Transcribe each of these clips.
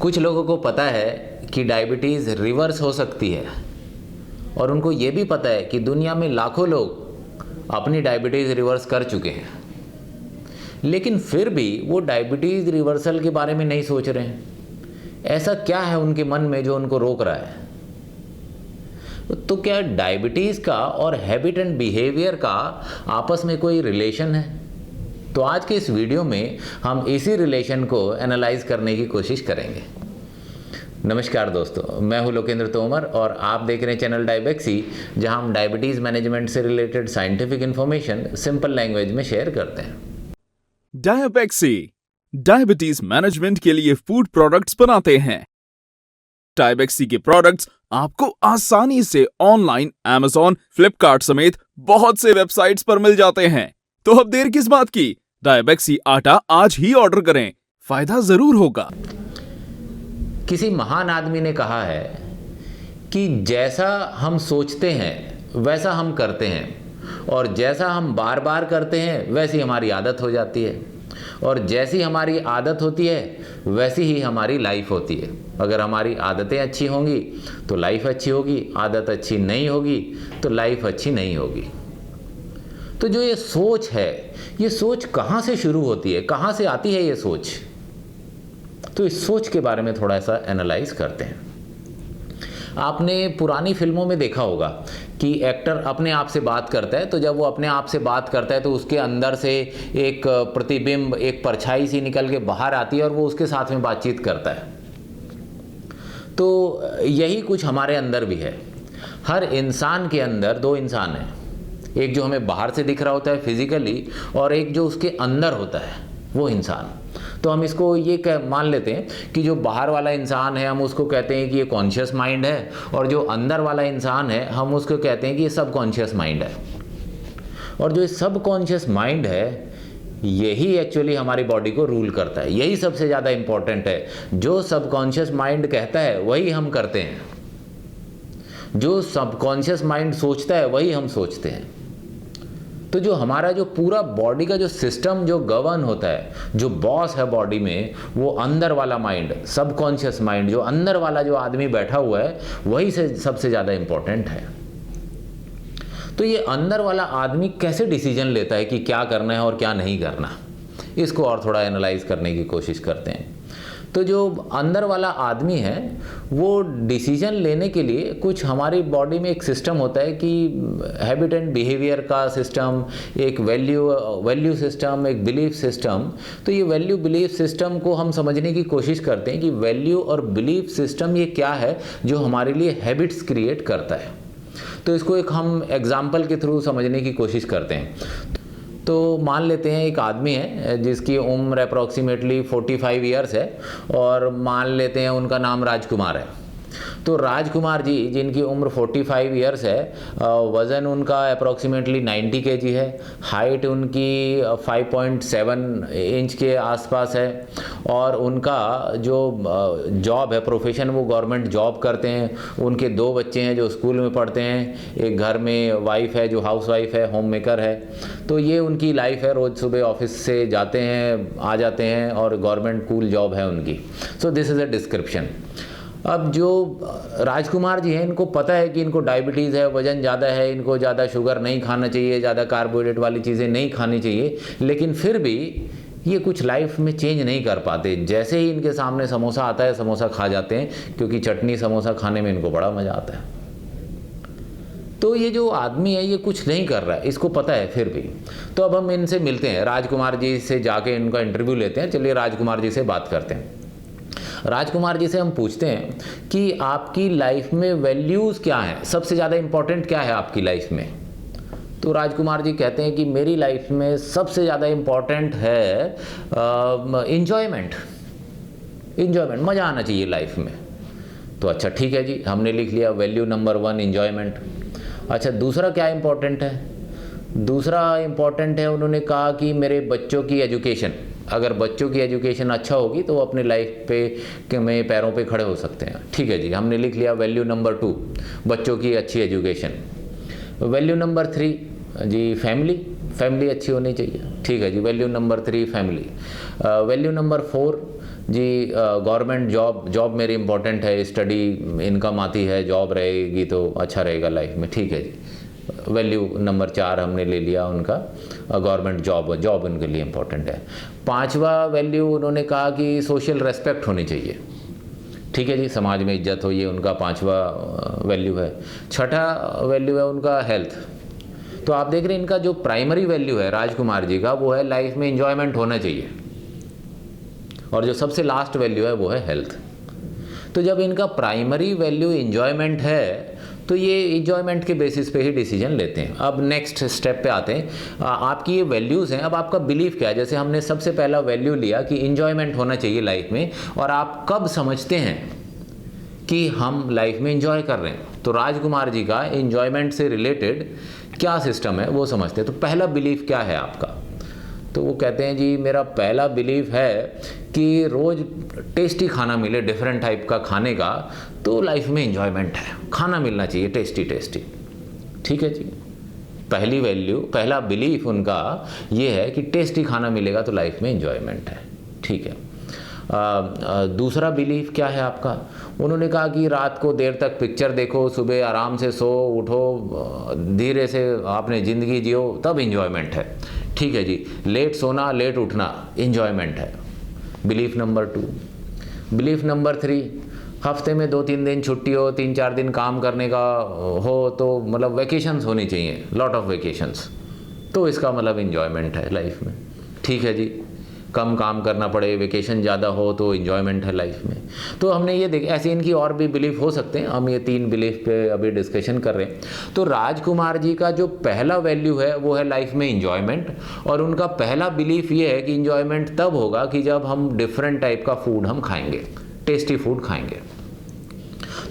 कुछ लोगों को पता है कि डायबिटीज़ रिवर्स हो सकती है और उनको ये भी पता है कि दुनिया में लाखों लोग अपनी डायबिटीज़ रिवर्स कर चुके हैं, लेकिन फिर भी वो डायबिटीज़ रिवर्सल के बारे में नहीं सोच रहे हैं। ऐसा क्या है उनके मन में जो उनको रोक रहा है? तो क्या डायबिटीज़ का और हैबिट एंड बिहेवियर का आपस में कोई रिलेशन है? तो आज के इस वीडियो में हम इसी रिलेशन को एनालाइज करने की कोशिश करेंगे। नमस्कार दोस्तों, मैं हूं लोकेंद्र तोमर और आप देख रहे हैं चैनल डायबेक्सी, जहां हम डायबिटीज़ मैनेजमेंट से related scientific information simple language में शेयर करते हैं। डायबेक्सी डायबिटीज मैनेजमेंट के लिए फूड प्रोडक्ट्स बनाते हैं। डायबेक्सी के प्रोडक्ट्स आपको आसानी से ऑनलाइन Amazon, फ्लिपकार्ट समेत बहुत से वेबसाइट्स पर मिल जाते हैं। तो अब देर किस बात की, डायबेक्सी आटा आज ही ऑर्डर करें, फायदा जरूर होगा। किसी महान आदमी ने कहा है कि जैसा हम सोचते हैं वैसा हम करते हैं, और जैसा हम बार बार करते हैं वैसी हमारी आदत हो जाती है, और जैसी हमारी आदत होती है वैसी ही हमारी लाइफ होती है। अगर हमारी आदतें अच्छी होंगी तो लाइफ अच्छी होगी, आदत अच्छी नहीं होगी तो लाइफ अच्छी नहीं होगी। तो जो ये सोच है, ये सोच कहाँ से शुरू होती है, कहाँ से आती है ये सोच? तो इस सोच के बारे में थोड़ा सा एनालाइज करते हैं। आपने पुरानी फिल्मों में देखा होगा कि एक्टर अपने आप से बात करता है, तो जब वो अपने आप से बात करता है तो उसके अंदर से एक प्रतिबिंब, एक परछाई सी निकल के बाहर आती है और वो उसके साथ में बातचीत करता है। तो यही कुछ हमारे अंदर भी है। हर इंसान के अंदर दो इंसान हैं, एक जो हमें बाहर से दिख रहा होता है फिजिकली, और एक जो उसके अंदर होता है वो इंसान। तो हम इसको ये मान लेते हैं कि जो बाहर वाला इंसान है हम उसको कहते हैं कि ये कॉन्शियस माइंड है, और जो अंदर वाला इंसान है हम उसको कहते हैं कि ये सब कॉन्शियस माइंड है। और जो सब कॉन्शियस माइंड है यही एक्चुअली हमारी बॉडी को रूल करता है। यही सबसे ज़्यादा इम्पॉर्टेंट है। जो सबकॉन्शियस माइंड कहता है वही हम करते हैं, जो सबकॉन्शियस माइंड सोचता है वही हम सोचते हैं। तो जो हमारा जो पूरा बॉडी का जो सिस्टम जो गवर्न होता है, जो बॉस है बॉडी में, वो अंदर वाला माइंड, सबकॉन्शियस माइंड, जो अंदर वाला जो आदमी बैठा हुआ है वही से सबसे ज़्यादा इम्पोर्टेंट है। तो ये अंदर वाला आदमी कैसे डिसीजन लेता है कि क्या करना है और क्या नहीं करना, इसको और थोड़ा एनालाइज करने की कोशिश करते हैं। तो जो अंदर वाला आदमी है वो डिसीजन लेने के लिए कुछ हमारी बॉडी में एक सिस्टम होता है कि हैबिट एंड बिहेवियर का सिस्टम, एक वैल्यू सिस्टम, एक बिलीफ सिस्टम। तो ये वैल्यू बिलीफ सिस्टम को हम समझने की कोशिश करते हैं कि वैल्यू और बिलीफ सिस्टम ये क्या है जो हमारे लिए हैबिट्स क्रिएट करता है। तो इसको एक हम एग्जाम्पल के थ्रू समझने की कोशिश करते हैं। तो मान लेते हैं एक आदमी है जिसकी उम्र अप्रॉक्सीमेटली 45 ईयर्स है, और मान लेते हैं उनका नाम राजकुमार है। तो राजकुमार जी जिनकी उम्र 45 ईयर्स है, वज़न उनका अप्रॉक्सीमेटली 90 kg है, हाइट उनकी 5.7 इंच के आसपास है, और उनका जो जॉब है, प्रोफेशन, वो गवर्नमेंट जॉब करते हैं। उनके 2 बच्चे हैं जो स्कूल में पढ़ते हैं, एक घर में वाइफ है जो हाउस वाइफ है, होम मेकर है। तो ये उनकी लाइफ है, रोज़ सुबह ऑफिस से जाते हैं, आ जाते हैं, और गवर्नमेंट कूल जॉब है उनकी। So this is a description. अब जो राजकुमार जी हैं इनको पता है कि इनको डायबिटीज़ है, वज़न ज़्यादा है, इनको ज़्यादा शुगर नहीं खाना चाहिए, ज़्यादा कार्बोहाइड्रेट वाली चीज़ें नहीं खानी चाहिए, लेकिन फिर भी ये कुछ लाइफ में चेंज नहीं कर पाते। जैसे ही इनके सामने समोसा आता है समोसा खा जाते हैं, क्योंकि चटनी समोसा खाने में इनको बड़ा मज़ा आता है। तो ये जो आदमी है ये कुछ नहीं कर रहा है, इसको पता है फिर भी। तो अब हम इनसे मिलते हैं, राजकुमार जी से जाके इनका इंटरव्यू लेते हैं। चलिए राजकुमार जी से बात करते हैं। राजकुमार जी से हम पूछते हैं कि आपकी लाइफ में वैल्यूज़ क्या हैं, सबसे ज़्यादा इम्पोर्टेंट क्या है आपकी लाइफ में? तो राजकुमार जी कहते हैं कि मेरी लाइफ में सबसे ज़्यादा इम्पोर्टेंट है इन्जॉयमेंट, मज़ा आना चाहिए लाइफ में। तो अच्छा ठीक है जी, हमने लिख लिया वैल्यू नंबर 1 इन्जॉयमेंट। अच्छा, दूसरा क्या इम्पोर्टेंट है? दूसरा इम्पोर्टेंट है, उन्होंने कहा कि मेरे बच्चों की एजुकेशन। अगर बच्चों की एजुकेशन अच्छा होगी तो वो अपने लाइफ पे में पैरों पे खड़े हो सकते हैं। ठीक है जी, हमने लिख लिया वैल्यू नंबर 2, बच्चों की अच्छी एजुकेशन। वैल्यू नंबर 3 जी फैमिली, फैमिली अच्छी होनी चाहिए, ठीक है जी। Value number 3 family. Value number 4 जी गवर्नमेंट जॉब मेरी इंपॉर्टेंट है, स्टडी इनकम आती है, जॉब रहेगी तो अच्छा रहेगा लाइफ में, ठीक है जी। वैल्यू नंबर 4 हमने ले लिया उनका, गवर्नमेंट जॉब उनके लिए इम्पोर्टेंट है। 5वां वैल्यू उन्होंने कहा कि सोशल रेस्पेक्ट होनी चाहिए, ठीक है जी, समाज में इज्जत हो, ये उनका 5वां वैल्यू है। 6ठा वैल्यू है उनका हेल्थ। तो आप देख रहे हैं इनका जो प्राइमरी वैल्यू है राजकुमार जी का वो है लाइफ में एंजॉयमेंट होना चाहिए, और जो सबसे लास्ट वैल्यू है वो है हेल्थ। तो जब इनका प्राइमरी वैल्यू एंजॉयमेंट है तो ये एंजॉयमेंट के बेसिस पे ही डिसीजन लेते हैं। अब नेक्स्ट स्टेप पे आते हैं, आपकी ये वैल्यूज़ हैं, अब आपका बिलीफ क्या है। जैसे हमने सबसे पहला वैल्यू लिया कि एंजॉयमेंट होना चाहिए लाइफ में, और आप कब समझते हैं कि हम लाइफ में एंजॉय कर रहे हैं। तो राजकुमार जी का एंजॉयमेंट से रिलेटेड क्या सिस्टम है वो समझते हैं। तो पहला बिलीफ क्या है आपका, तो वो कहते हैं जी मेरा पहला बिलीफ है कि रोज़ टेस्टी खाना मिले, डिफरेंट टाइप का खाने का, तो लाइफ में एंजॉयमेंट है, खाना मिलना चाहिए टेस्टी, ठीक है जी। पहली वैल्यू, पहला बिलीफ उनका ये है कि टेस्टी खाना मिलेगा तो लाइफ में एंजॉयमेंट है, ठीक है। दूसरा बिलीफ क्या है आपका, उन्होंने कहा कि रात को देर तक पिक्चर देखो, सुबह आराम से सो उठो, धीरे से आपने ज़िंदगी जियो, तब एंजॉयमेंट है, ठीक है जी। लेट सोना लेट उठना एंजॉयमेंट है, बिलीफ नंबर 2। बिलीफ नंबर 3, हफ्ते में 2-3 दिन छुट्टी हो, 3-4 दिन काम करने का हो, तो मतलब वेकेशंस होनी चाहिए, लॉट ऑफ वेकेशंस, तो इसका मतलब एंजॉयमेंट है लाइफ में, ठीक है जी। कम काम करना पड़े, वेकेशन ज़्यादा हो तो एंजॉयमेंट है लाइफ में। तो हमने ये देख, ऐसे इनकी और भी बिलीफ हो सकते हैं, हम ये 3 बिलीफ पे अभी डिस्कशन कर रहे हैं। तो राजकुमार जी का जो पहला वैल्यू है वो है लाइफ में एंजॉयमेंट, और उनका पहला बिलीफ ये है कि एंजॉयमेंट तब होगा कि जब हम डिफरेंट टाइप का फूड हम खाएंगे, टेस्टी फूड खाएंगे।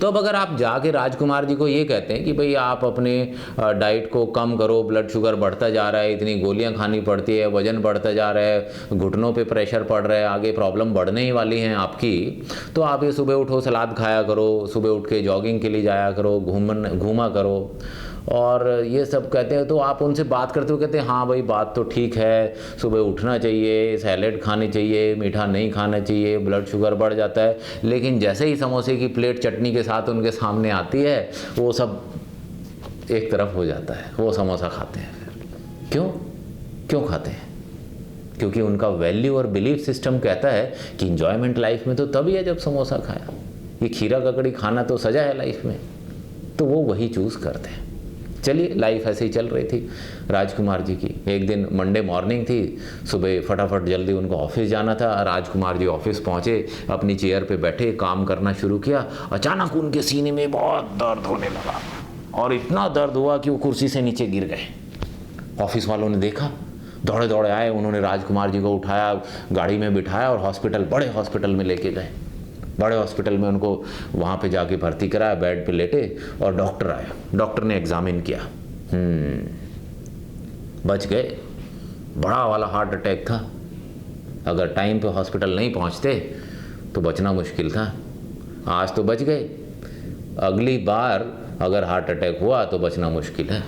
तो अब अगर आप जाके राजकुमार जी को ये कहते हैं कि भाई आप अपने डाइट को कम करो, ब्लड शुगर बढ़ता जा रहा है, इतनी गोलियां खानी पड़ती है, वजन बढ़ता जा रहा है, घुटनों पे प्रेशर पड़ रहा है, आगे प्रॉब्लम बढ़ने ही वाली हैं आपकी, तो आप ये सुबह उठो सलाद खाया करो, सुबह उठ के जॉगिंग के लिए जाया करो, घूमा करो, और ये सब कहते हैं। तो आप उनसे बात करते हो कहते हैं हाँ भाई बात तो ठीक है, सुबह उठना चाहिए, सैलेड खानी चाहिए, मीठा नहीं खाना चाहिए, ब्लड शुगर बढ़ जाता है, लेकिन जैसे ही समोसे की प्लेट चटनी के साथ उनके सामने आती है वो सब एक तरफ हो जाता है, वो समोसा खाते हैं। फिर क्यों खाते हैं? क्योंकि उनका वैल्यू और बिलीफ सिस्टम कहता है कि एंजॉयमेंट लाइफ में तो तभी है जब समोसा खाया, ये खीरा ककड़ी खाना तो सजा है लाइफ में, तो वो वही चूज़ करते हैं। चलिए, लाइफ ऐसे ही चल रही थी राजकुमार जी की। एक दिन मंडे मॉर्निंग थी, सुबह फटाफट जल्दी उनको ऑफिस जाना था। राजकुमार जी ऑफिस पहुंचे, अपनी चेयर पे बैठे, काम करना शुरू किया। अचानक उनके सीने में बहुत दर्द होने लगा, और इतना दर्द हुआ कि वो कुर्सी से नीचे गिर गए। ऑफिस वालों ने देखा, दौड़े दौड़े आए, उन्होंने राजकुमार जी को उठाया, गाड़ी में बिठाया और हॉस्पिटल, बड़े हॉस्पिटल में लेके गए। बड़े हॉस्पिटल में उनको वहाँ पे जाके भर्ती कराया, बेड पे लेटे, और डॉक्टर आया। डॉक्टर ने एग्जामिन किया, बच गए, बड़ा वाला हार्ट अटैक था, अगर टाइम पे हॉस्पिटल नहीं पहुँचते तो बचना मुश्किल था। आज तो बच गए, अगली बार अगर हार्ट अटैक हुआ तो बचना मुश्किल है।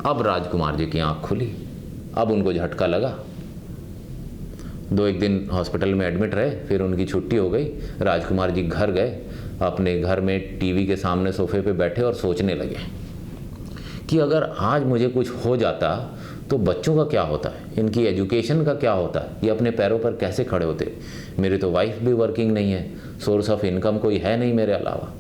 अब राजकुमार जी की आँख खुली, अब उनको झटका लगा। 2-1 दिन हॉस्पिटल में एडमिट रहे, फिर उनकी छुट्टी हो गई। राजकुमार जी घर गए, अपने घर में टीवी के सामने सोफे पे बैठे और सोचने लगे कि अगर आज मुझे कुछ हो जाता तो बच्चों का क्या होता है, इनकी एजुकेशन का क्या होता है, ये अपने पैरों पर कैसे खड़े होते। मेरी तो वाइफ भी वर्किंग नहीं है, सोर्स ऑफ इनकम कोई है नहीं मेरे अलावा।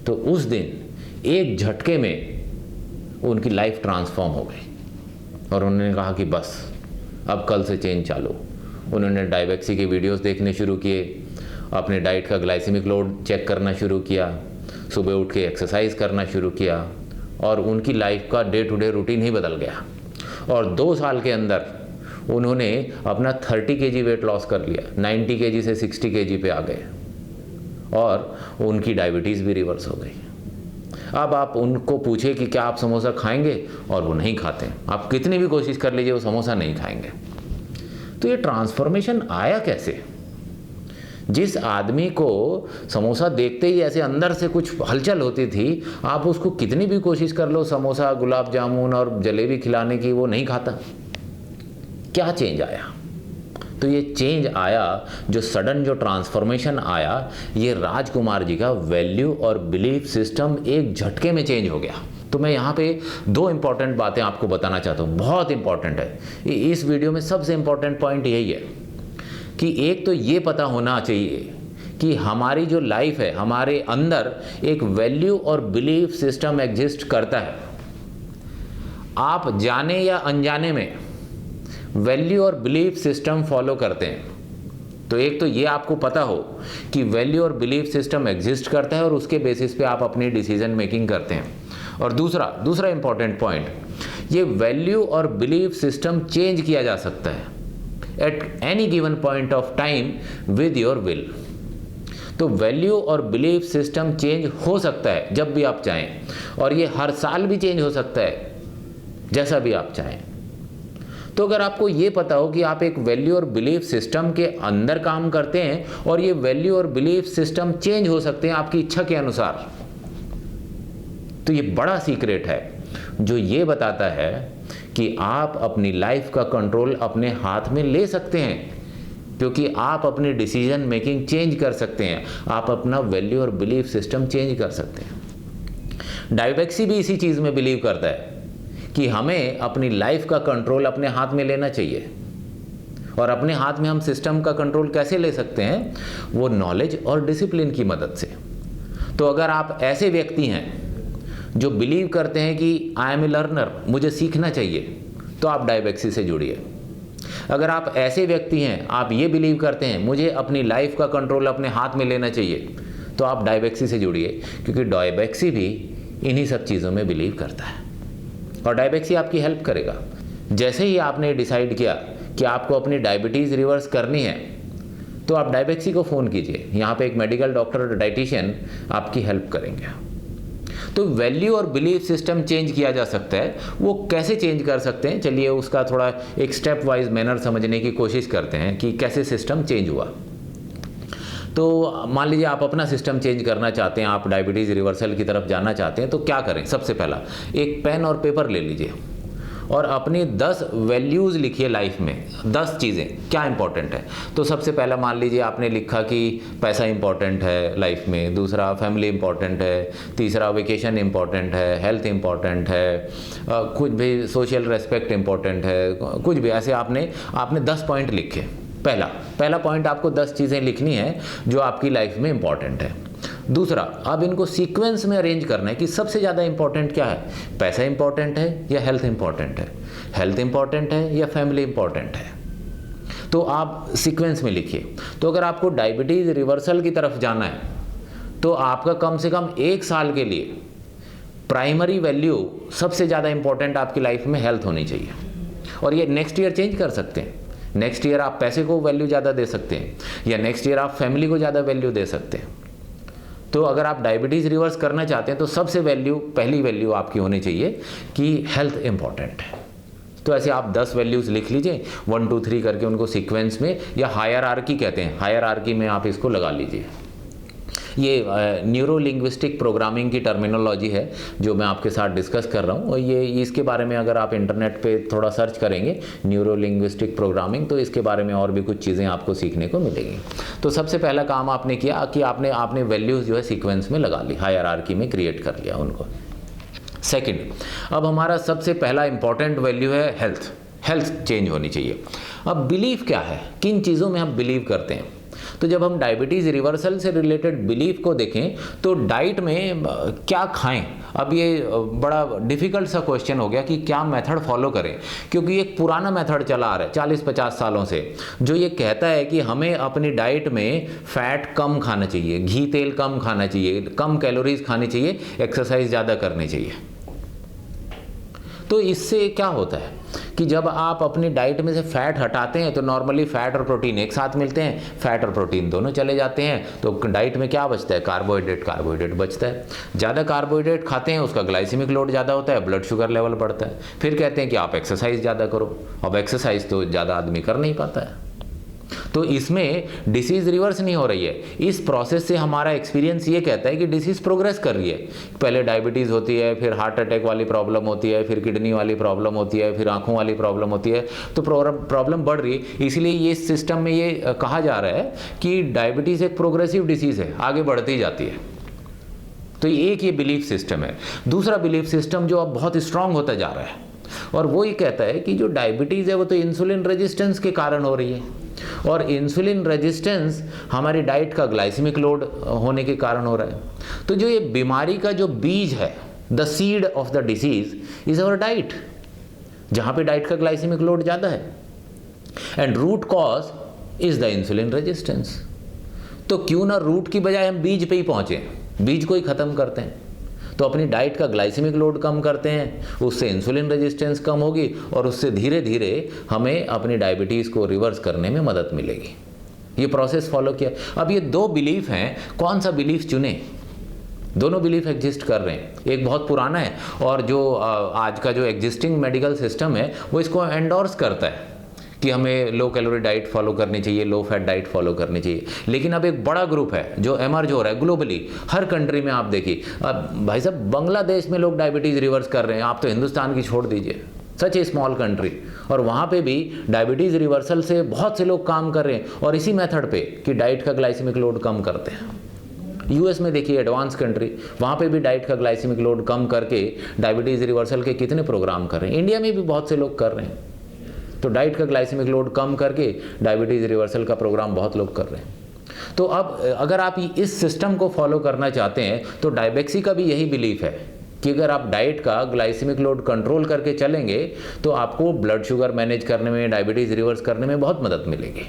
तो उस दिन एक झटके में उनकी लाइफ ट्रांसफॉर्म हो गई, और उन्होंने कहा कि बस अब कल से चेंज चालू। उन्होंने डायबेक्सी के वीडियोस देखने शुरू किए, अपने डाइट का ग्लाइसेमिक लोड चेक करना शुरू किया, सुबह उठ के एक्सरसाइज करना शुरू किया, और उनकी लाइफ का डे टू डे रूटीन ही बदल गया। और 2 साल के अंदर उन्होंने अपना 30 kg वेट लॉस कर लिया, 90 kg से 60 kg पे आ गए, और उनकी डायबिटीज़ भी रिवर्स हो गई। अब आप उनको पूछे कि क्या आप समोसा खाएंगे, और वो नहीं खाते। आप कितनी भी कोशिश कर लीजिए, वो समोसा नहीं खाएंगे। तो ये ट्रांसफॉर्मेशन आया कैसे? जिस आदमी को समोसा देखते ही ऐसे अंदर से कुछ हलचल होती थी, आप उसको कितनी भी कोशिश कर लो समोसा, गुलाब जामुन और जलेबी खिलाने की, वो नहीं खाता। क्या चेंज आया? तो ये चेंज आया, जो सडन जो ट्रांसफॉर्मेशन आया, ये राजकुमार जी का वैल्यू और बिलीफ सिस्टम एक झटके में चेंज हो गया। तो मैं यहाँ पे 2 इंपॉर्टेंट बातें आपको बताना चाहता हूँ, बहुत इंपॉर्टेंट है। इस वीडियो में सबसे इंपॉर्टेंट पॉइंट यही है कि एक तो ये पता होना चाहिए कि हमारी जो लाइफ है, हमारे अंदर एक वैल्यू और बिलीफ सिस्टम एग्जिस्ट करता है। आप जाने या अनजाने में वैल्यू और बिलीफ सिस्टम फॉलो करते हैं। तो एक तो ये आपको पता हो कि वैल्यू और बिलीफ सिस्टम एग्जिस्ट करता है और उसके बेसिस पे आप अपनी डिसीजन मेकिंग करते हैं। और दूसरा इंपॉर्टेंट पॉइंट, ये वैल्यू और बिलीफ सिस्टम चेंज किया जा सकता है at any given point of time with your will. तो वैल्यू और बिलीफ सिस्टम चेंज हो सकता है जब भी आप चाहें, और ये हर साल भी चेंज हो सकता है जैसा भी आप चाहें। तो अगर आपको ये पता हो कि आप एक वैल्यू और बिलीफ सिस्टम के अंदर काम करते हैं और ये वैल्यू और बिलीफ सिस्टम चेंज हो सकते हैं आपकी इच्छा के अनुसार, तो ये बड़ा सीक्रेट है जो ये बताता है कि आप अपनी लाइफ का कंट्रोल अपने हाथ में ले सकते हैं, क्योंकि आप अपनी डिसीजन मेकिंग चेंज कर सकते हैं, आप अपना वैल्यू और बिलीफ सिस्टम चेंज कर सकते हैं। डायबेक्सी भी इसी चीज़ में बिलीव करता है कि हमें अपनी लाइफ का कंट्रोल अपने हाथ में लेना चाहिए। और अपने हाथ में हम सिस्टम का कंट्रोल कैसे ले सकते हैं? वो नॉलेज और डिसिप्लिन की मदद से। तो अगर आप ऐसे व्यक्ति हैं जो बिलीव करते हैं कि आई एम ए लर्नर, मुझे सीखना चाहिए, तो आप डायबेक्सी से जुड़िए। अगर आप ऐसे व्यक्ति हैं, आप ये बिलीव करते हैं मुझे अपनी लाइफ का कंट्रोल अपने हाथ में लेना चाहिए, तो आप डायबेक्सी से जुड़िए, क्योंकि डायबेक्सी भी इन्हीं सब चीज़ों में बिलीव करता है और डायबेक्सी आपकी हेल्प करेगा। जैसे ही आपने डिसाइड किया कि आपको अपनी डायबिटीज़ रिवर्स करनी है, तो आप डायबेक्सी को फ़ोन कीजिए। यहाँ पे एक मेडिकल डॉक्टर, डाइटिशियन आपकी हेल्प करेंगे। तो वैल्यू और बिलीफ सिस्टम चेंज किया जा सकता है। वो कैसे चेंज कर सकते हैं, चलिए उसका थोड़ा एक स्टेप वाइज मैनर समझने की कोशिश करते हैं कि कैसे सिस्टम चेंज हुआ। तो मान लीजिए आप अपना सिस्टम चेंज करना चाहते हैं, आप डायबिटीज़ रिवर्सल की तरफ जाना चाहते हैं, तो क्या करें? सबसे पहला एक पेन और पेपर ले लीजिए और अपनी 10 वैल्यूज़ लिखिए लाइफ में। 10 चीज़ें क्या इंपॉर्टेंट है। तो सबसे पहला मान लीजिए आपने लिखा कि पैसा इंपॉर्टेंट है लाइफ में, दूसरा फैमिली इंपॉर्टेंट है, तीसरा वेकेशन इंपॉर्टेंट है, हेल्थ इंपॉर्टेंट है, कुछ भी सोशल रेस्पेक्ट इंपॉर्टेंट है, कुछ भी ऐसे आपने 10 पॉइंट लिखे। पहला पॉइंट आपको 10 चीज़ें लिखनी है जो आपकी लाइफ में इंपॉर्टेंट है। दूसरा, अब इनको सीक्वेंस में अरेंज करना है कि सबसे ज़्यादा इंपॉर्टेंट क्या है, पैसा इंपॉर्टेंट है या हेल्थ इंपॉर्टेंट है, हेल्थ इंपॉर्टेंट है या फैमिली इंपॉर्टेंट है। तो आप सीक्वेंस में लिखिए। तो अगर आपको डायबिटीज़ रिवर्सल की तरफ जाना है, तो आपका कम से कम 1 साल के लिए प्राइमरी वैल्यू सबसे ज़्यादा इंपॉर्टेंट आपकी लाइफ में हेल्थ होनी चाहिए। और ये नेक्स्ट ईयर चेंज कर सकते हैं। नेक्स्ट ईयर आप पैसे को वैल्यू ज़्यादा दे सकते हैं, या नेक्स्ट ईयर आप फैमिली को ज़्यादा वैल्यू दे सकते हैं। तो अगर आप डायबिटीज़ रिवर्स करना चाहते हैं, तो सबसे पहली वैल्यू आपकी होनी चाहिए कि हेल्थ इंपॉर्टेंट है। तो ऐसे आप 10 वैल्यूज़ लिख लीजिए 1 2 3 करके, उनको सीक्वेंस में, या हायरार्की कहते हैं, हायरार्की में आप इसको लगा लीजिए। ये न्यूरो लिंग्विस्टिक प्रोग्रामिंग की टर्मिनोलॉजी है जो मैं आपके साथ डिस्कस कर रहा हूँ। और ये इसके बारे में अगर आप इंटरनेट पे थोड़ा सर्च करेंगे न्यूरो लिंग्विस्टिक प्रोग्रामिंग, तो इसके बारे में और भी कुछ चीज़ें आपको सीखने को मिलेंगी। तो सबसे पहला काम आपने किया कि आपने वैल्यूज़ जो है सीक्वेंस में लगा ली, हायरार्की में क्रिएट कर लिया उनको। सेकेंड, अब हमारा सबसे पहला इंपॉर्टेंट वैल्यू है हेल्थ चेंज होनी चाहिए। अब बिलीफ क्या है, किन चीज़ों में हम बिलीव करते हैं। तो जब हम डायबिटीज़ रिवर्सल से रिलेटेड बिलीफ को देखें, तो डाइट में क्या खाएं। अब ये बड़ा डिफ़िकल्ट सा क्वेश्चन हो गया कि क्या मेथड फॉलो करें, क्योंकि एक पुराना मेथड चला आ रहा है 40-50 सालों से, जो ये कहता है कि हमें अपनी डाइट में फ़ैट कम खाना चाहिए, घी तेल कम खाना चाहिए, कम कैलोरीज खानी चाहिए, एक्सरसाइज ज़्यादा करनी चाहिए। तो इससे क्या होता है कि जब आप अपनी डाइट में से फैट हटाते हैं, तो नॉर्मली फैट और प्रोटीन एक साथ मिलते हैं, फैट और प्रोटीन दोनों चले जाते हैं, तो डाइट में क्या बचता है, कार्बोहाइड्रेट बचता है। ज़्यादा कार्बोहाइड्रेट खाते हैं, उसका ग्लाइसेमिक लोड ज़्यादा होता है, ब्लड शुगर लेवल बढ़ता है। फिर कहते हैं कि आप एक्सरसाइज ज़्यादा करो। अब एक्सरसाइज तो ज़्यादा आदमी कर नहीं पाता है, तो इसमें डिसीज़ रिवर्स नहीं हो रही है। इस प्रोसेस से हमारा एक्सपीरियंस ये कहता है कि डिसीज़ प्रोग्रेस कर रही है। पहले डायबिटीज़ होती है, फिर हार्ट अटैक वाली प्रॉब्लम होती है, फिर किडनी वाली प्रॉब्लम होती है, फिर आँखों वाली प्रॉब्लम होती है, तो प्रॉब्लम बढ़ रही है। इसलिए ये सिस्टम में ये कहा जा रहा है कि डायबिटीज़ एक प्रोग्रेसिव डिसीज़ है, आगे बढ़ती जाती है। तो एक ये बिलीफ सिस्टम है। दूसरा बिलीफ सिस्टम जो अब बहुत स्ट्रांग होता जा रहा है, और वो ये कहता है कि जो डायबिटीज़ है वो तो इंसुलिन रेजिस्टेंस के कारण हो रही है, और इंसुलिन रेजिस्टेंस हमारी डाइट का ग्लाइसेमिक लोड होने के कारण हो रहा है। तो जो ये बीमारी का जो बीज है, the seed of the disease is our diet, जहाँ पे डाइट का ग्लाइसेमिक लोड ज़्यादा है, and root cause is the insulin resistance. तो क्यों ना रूट की बजाय हम बीज पे ही पहुँचे, बीज को ही ख़त्म करते हैं। तो अपनी डाइट का ग्लाइसेमिक लोड कम करते हैं, उससे इंसुलिन रेजिस्टेंस कम होगी, और उससे धीरे धीरे हमें अपनी डायबिटीज़ को रिवर्स करने में मदद मिलेगी। ये प्रोसेस फॉलो किया। अब ये दो बिलीफ हैं, कौन सा बिलीफ चुने? दोनों बिलीफ एग्जिस्ट कर रहे हैं। एक बहुत पुराना है, और जो आज का जो एग्जिस्टिंग मेडिकल सिस्टम है वो इसको एंडोर्स करता है कि हमें लो कैलोरी डाइट फॉलो करनी चाहिए, लो फैट डाइट फॉलो करनी चाहिए। लेकिन अब एक बड़ा ग्रुप है जो एमर्ज हो रहा है ग्लोबली, हर कंट्री में। आप देखिए, अब भाई साहब बांग्लादेश में लोग डायबिटीज़ रिवर्स कर रहे हैं, आप तो हिंदुस्तान की छोड़ दीजिए, सच ए स्मॉल कंट्री, और वहाँ पे भी डायबिटीज़ रिवर्सल से बहुत से लोग काम कर रहे हैं, और इसी मेथड पे कि डाइट का ग्लाइसेमिक लोड कम करते हैं। यूएस में देखिए, एडवांस कंट्री, वहाँ पे भी डाइट का ग्लाइसेमिक लोड कम करके डायबिटीज़ रिवर्सल के कितने प्रोग्राम कर रहे हैं। इंडिया में भी बहुत से लोग कर रहे हैं। तो डाइट का ग्लाइसेमिक लोड कम करके डायबिटीज़ रिवर्सल का प्रोग्राम बहुत लोग कर रहे हैं। तो अब अगर आप इस सिस्टम को फॉलो करना चाहते हैं तो डायबेक्सी का भी यही बिलीफ है कि अगर आप डाइट का ग्लाइसेमिक लोड कंट्रोल करके चलेंगे तो आपको ब्लड शुगर मैनेज करने में, डायबिटीज़ रिवर्स करने में बहुत मदद मिलेगी।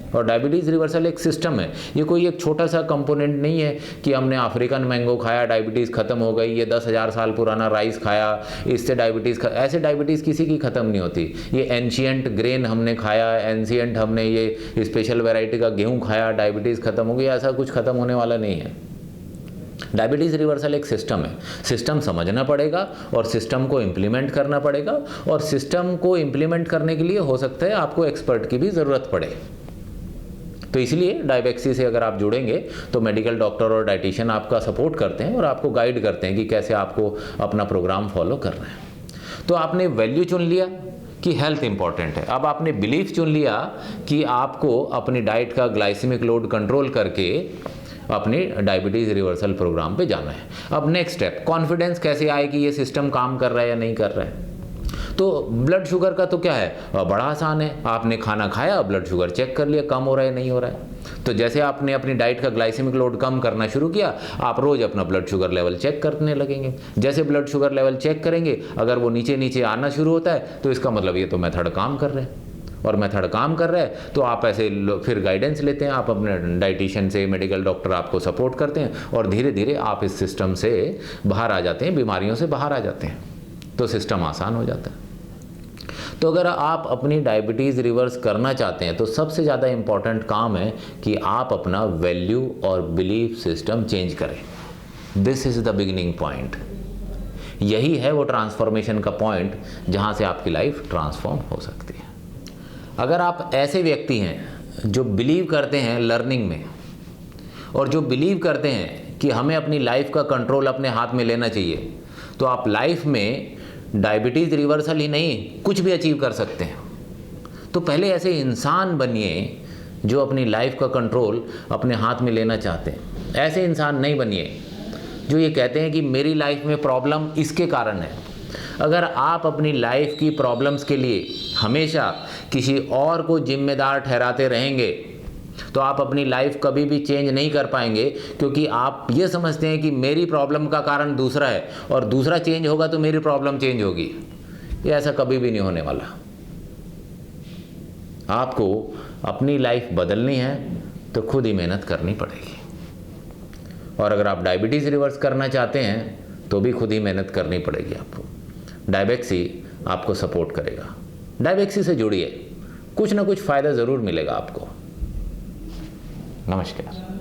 और डायबिटीज़ रिवर्सल एक सिस्टम है, ये कोई एक छोटा सा कंपोनेंट नहीं है कि हमने अफ्रीकन मैंगो खाया डायबिटीज़ ख़त्म हो गई, ये 10,000 साल पुराना राइस खाया इससे डायबिटीज़ ऐसे डायबिटीज़ किसी की ख़त्म नहीं होती। ये एंशियंट ग्रेन हमने खाया, एंशियंट हमने ये स्पेशल वैरायटी का गेहूँ खाया, डायबिटीज़ ख़त्म हो गई, ऐसा कुछ ख़त्म होने वाला नहीं है। डायबिटीज़ रिवर्सल एक सिस्टम है, सिस्टम समझना पड़ेगा और सिस्टम को इम्प्लीमेंट करना पड़ेगा, और सिस्टम को इम्प्लीमेंट करने के लिए हो सकता है आपको एक्सपर्ट की भी ज़रूरत पड़े। तो इसलिए डायबेक्सी से अगर आप जुड़ेंगे तो मेडिकल डॉक्टर और डाइटिशियन आपका सपोर्ट करते हैं और आपको गाइड करते हैं कि कैसे आपको अपना प्रोग्राम फॉलो करना है। तो आपने वैल्यू चुन लिया कि हेल्थ इंपॉर्टेंट है, अब आपने बिलीफ चुन लिया कि आपको अपनी डाइट का ग्लाइसेमिक लोड कंट्रोल करके अपनी डायबिटीज़ रिवर्सल प्रोग्राम पे जाना है। अब नेक्स्ट स्टेप, कॉन्फिडेंस कैसे आए कि ये सिस्टम काम कर रहा है या नहीं कर रहा है। तो ब्लड शुगर का तो क्या है, बड़ा आसान है, आपने खाना खाया, ब्लड शुगर चेक कर लिया कम हो रहा है नहीं हो रहा है। तो जैसे आपने अपनी डाइट का ग्लाइसेमिक लोड कम करना शुरू किया, आप रोज़ अपना ब्लड शुगर लेवल चेक करने लगेंगे। जैसे ब्लड शुगर लेवल चेक करेंगे, अगर वो नीचे नीचे आना शुरू होता है तो इसका मतलब ये तो मेथड काम कर रहे हैं, और मेथड काम कर रहा है तो आप ऐसे फिर गाइडेंस लेते हैं, आप अपने डाइटिशियन से, मेडिकल डॉक्टर आपको सपोर्ट करते हैं, और धीरे धीरे आप इस सिस्टम से बाहर आ जाते हैं, बीमारियों से बाहर आ जाते हैं, तो सिस्टम आसान हो जाता है। तो अगर आप अपनी डायबिटीज़ रिवर्स करना चाहते हैं तो सबसे ज़्यादा इम्पॉर्टेंट काम है कि आप अपना वैल्यू और बिलीफ सिस्टम चेंज करें। This is the beginning point, यही है वो ट्रांसफॉर्मेशन का पॉइंट जहाँ से आपकी लाइफ ट्रांसफॉर्म हो सकती है। अगर आप ऐसे व्यक्ति हैं जो बिलीव करते हैं लर्निंग में, और जो बिलीव करते हैं कि हमें अपनी लाइफ का कंट्रोल अपने हाथ में लेना चाहिए, तो आप लाइफ में डायबिटीज़ रिवर्सल ही नहीं कुछ भी अचीव कर सकते हैं। तो पहले ऐसे इंसान बनिए जो अपनी लाइफ का कंट्रोल अपने हाथ में लेना चाहते हैं। ऐसे इंसान नहीं बनिए जो ये कहते हैं कि मेरी लाइफ में प्रॉब्लम इसके कारण है। अगर आप अपनी लाइफ की प्रॉब्लम्स के लिए हमेशा किसी और को जिम्मेदार ठहराते रहेंगे तो आप अपनी लाइफ कभी भी चेंज नहीं कर पाएंगे, क्योंकि आप ये समझते हैं कि मेरी प्रॉब्लम का कारण दूसरा है और दूसरा चेंज होगा तो मेरी प्रॉब्लम चेंज होगी। ये ऐसा कभी भी नहीं होने वाला। आपको अपनी लाइफ बदलनी है तो खुद ही मेहनत करनी पड़ेगी, और अगर आप डायबिटीज़ रिवर्स करना चाहते हैं तो भी खुद ही मेहनत करनी पड़ेगी आपको। डायबेक्सी आपको सपोर्ट करेगा। डायबेक्सी से जुड़िए, कुछ ना कुछ फ़ायदा ज़रूर मिलेगा आपको। नमस्कार।